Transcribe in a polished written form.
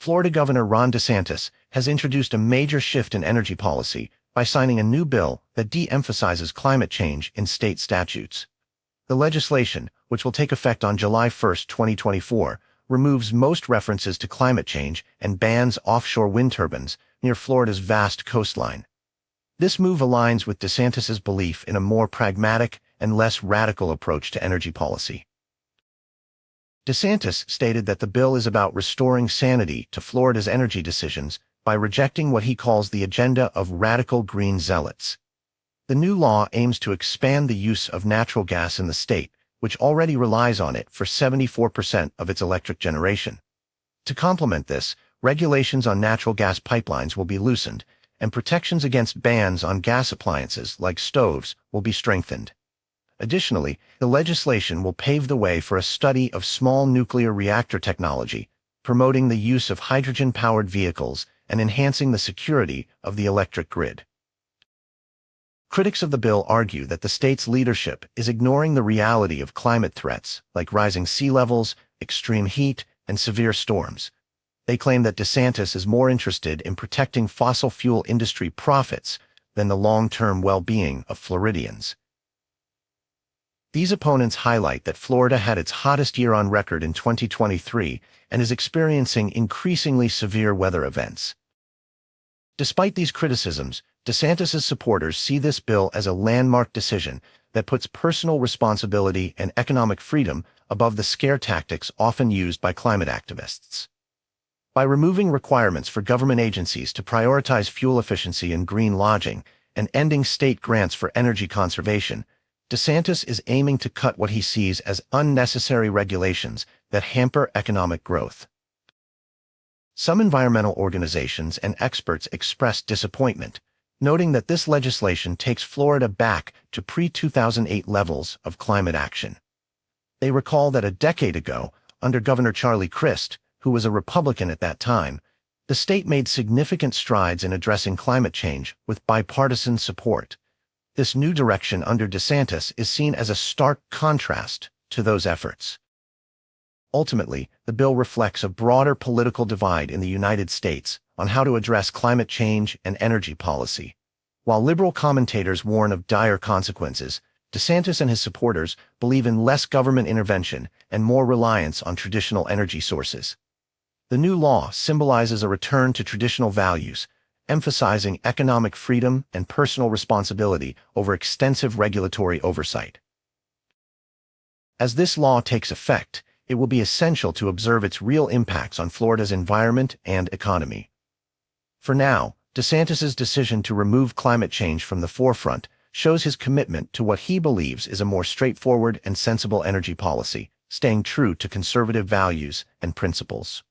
Florida Governor Ron DeSantis has introduced a major shift in energy policy by signing a new bill that de-emphasizes climate change in state statutes. The legislation, which will take effect on July 1, 2024, removes most references to climate change and bans offshore wind turbines near Florida's vast coastline. This move aligns with DeSantis's belief in a more pragmatic and less radical approach to energy policy. DeSantis stated that the bill is about restoring sanity to Florida's energy decisions by rejecting what he calls the agenda of radical green zealots. The new law aims to expand the use of natural gas in the state, which already relies on it for 74% of its electric generation. To complement this, regulations on natural gas pipelines will be loosened, and protections against bans on gas appliances like stoves will be strengthened. Additionally, the legislation will pave the way for a study of small nuclear reactor technology, promoting the use of hydrogen-powered vehicles and enhancing the security of the electric grid. Critics of the bill argue that the state's leadership is ignoring the reality of climate threats like rising sea levels, extreme heat, and severe storms. They claim that DeSantis is more interested in protecting fossil fuel industry profits than the long-term well-being of Floridians. These opponents highlight that Florida had its hottest year on record in 2023 and is experiencing increasingly severe weather events. Despite these criticisms, DeSantis's supporters see this bill as a landmark decision that puts personal responsibility and economic freedom above the scare tactics often used by climate activists. By removing requirements for government agencies to prioritize fuel efficiency and green lodging and ending state grants for energy conservation, DeSantis is aiming to cut what he sees as unnecessary regulations that hamper economic growth. Some environmental organizations and experts expressed disappointment, noting that this legislation takes Florida back to pre-2008 levels of climate action. They recall that a decade ago, under Governor Charlie Crist, who was a Republican at that time, the state made significant strides in addressing climate change with bipartisan support. This new direction under DeSantis is seen as a stark contrast to those efforts. Ultimately, the bill reflects a broader political divide in the United States on how to address climate change and energy policy. While liberal commentators warn of dire consequences, DeSantis and his supporters believe in less government intervention and more reliance on traditional energy sources. The new law symbolizes a return to traditional values, emphasizing economic freedom and personal responsibility over extensive regulatory oversight. As this law takes effect, it will be essential to observe its real impacts on Florida's environment and economy. For now, DeSantis's decision to remove climate change from the forefront shows his commitment to what he believes is a more straightforward and sensible energy policy, staying true to conservative values and principles.